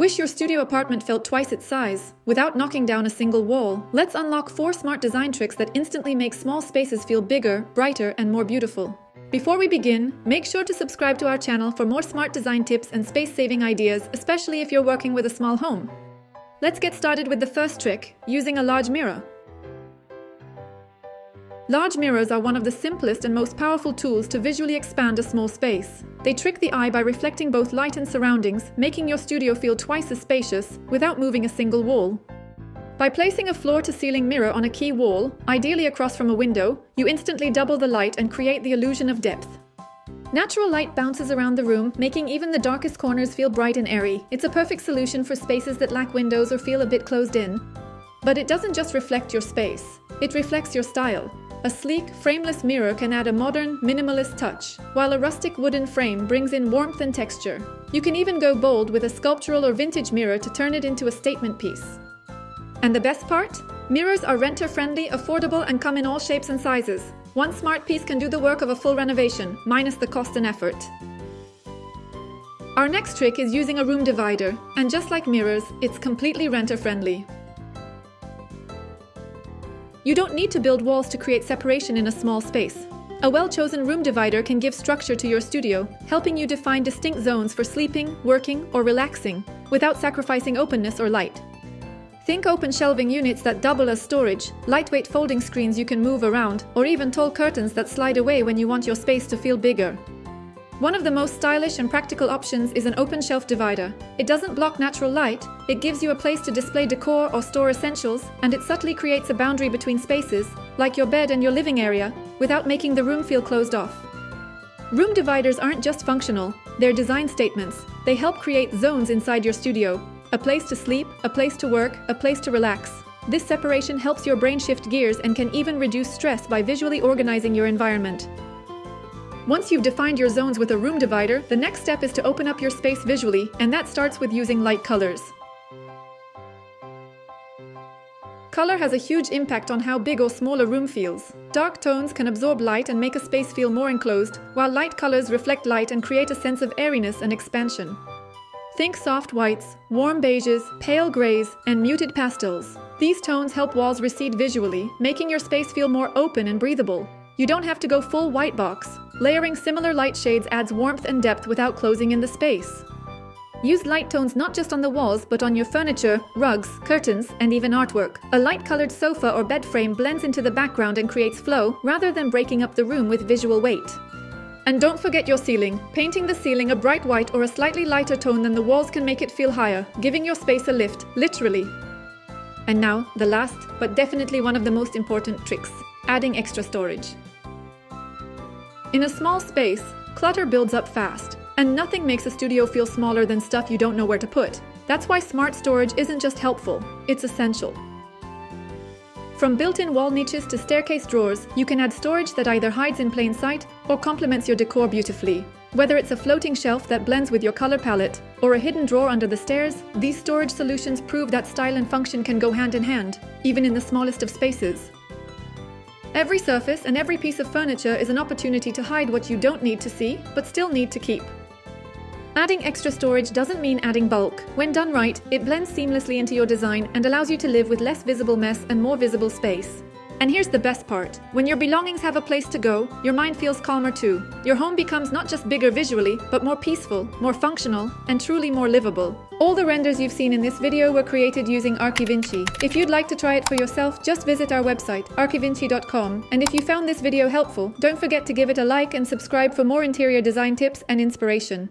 Wish your studio apartment felt twice its size, without knocking down a single wall? Let's unlock 4 smart design tricks that instantly make small spaces feel bigger, brighter, and more beautiful. Before we begin, make sure to subscribe to our channel for more smart design tips and space-saving ideas, especially if you're working with a small home. Let's get started with the first trick, using a large mirror. Large mirrors are one of the simplest and most powerful tools to visually expand a small space. They trick the eye by reflecting both light and surroundings, making your studio feel twice as spacious without moving a single wall. By placing a floor-to-ceiling mirror on a key wall, ideally across from a window, you instantly double the light and create the illusion of depth. Natural light bounces around the room, making even the darkest corners feel bright and airy. It's a perfect solution for spaces that lack windows or feel a bit closed in. But it doesn't just reflect your space, it reflects your style. A sleek, frameless mirror can add a modern, minimalist touch, while a rustic wooden frame brings in warmth and texture. You can even go bold with a sculptural or vintage mirror to turn it into a statement piece. And the best part? Mirrors are renter-friendly, affordable, and come in all shapes and sizes. One smart piece can do the work of a full renovation, minus the cost and effort. Our next trick is using a room divider, and just like mirrors, it's completely renter-friendly. You don't need to build walls to create separation in a small space. A well-chosen room divider can give structure to your studio, helping you define distinct zones for sleeping, working, or relaxing, without sacrificing openness or light. Think open shelving units that double as storage, lightweight folding screens you can move around, or even tall curtains that slide away when you want your space to feel bigger. One of the most stylish and practical options is an open shelf divider. It doesn't block natural light, it gives you a place to display decor or store essentials, and it subtly creates a boundary between spaces, like your bed and your living area, without making the room feel closed off. Room dividers aren't just functional, they're design statements. They help create zones inside your studio. A place to sleep, a place to work, a place to relax. This separation helps your brain shift gears and can even reduce stress by visually organizing your environment. Once you've defined your zones with a room divider, the next step is to open up your space visually, and that starts with using light colors. Color has a huge impact on how big or small a room feels. Dark tones can absorb light and make a space feel more enclosed, while light colors reflect light and create a sense of airiness and expansion. Think soft whites, warm beiges, pale grays, and muted pastels. These tones help walls recede visually, making your space feel more open and breathable. You don't have to go full white box. Layering similar light shades adds warmth and depth without closing in the space. Use light tones not just on the walls, but on your furniture, rugs, curtains, and even artwork. A light-colored sofa or bed frame blends into the background and creates flow, rather than breaking up the room with visual weight. And don't forget your ceiling. Painting the ceiling a bright white or a slightly lighter tone than the walls can make it feel higher, giving your space a lift, literally. And now, the last, but definitely one of the most important tricks: adding extra storage. In a small space, clutter builds up fast, and nothing makes a studio feel smaller than stuff you don't know where to put. That's why smart storage isn't just helpful, it's essential. From built-in wall niches to staircase drawers, you can add storage that either hides in plain sight or complements your decor beautifully. Whether it's a floating shelf that blends with your color palette, or a hidden drawer under the stairs, these storage solutions prove that style and function can go hand in hand, even in the smallest of spaces. Every surface and every piece of furniture is an opportunity to hide what you don't need to see, but still need to keep. Adding extra storage doesn't mean adding bulk. When done right, it blends seamlessly into your design and allows you to live with less visible mess and more visible space. And here's the best part. When your belongings have a place to go, your mind feels calmer too. Your home becomes not just bigger visually, but more peaceful, more functional, and truly more livable. All the renders you've seen in this video were created using Archivinci. If you'd like to try it for yourself, just visit our website, archivinci.com. And if you found this video helpful, don't forget to give it a like and subscribe for more interior design tips and inspiration.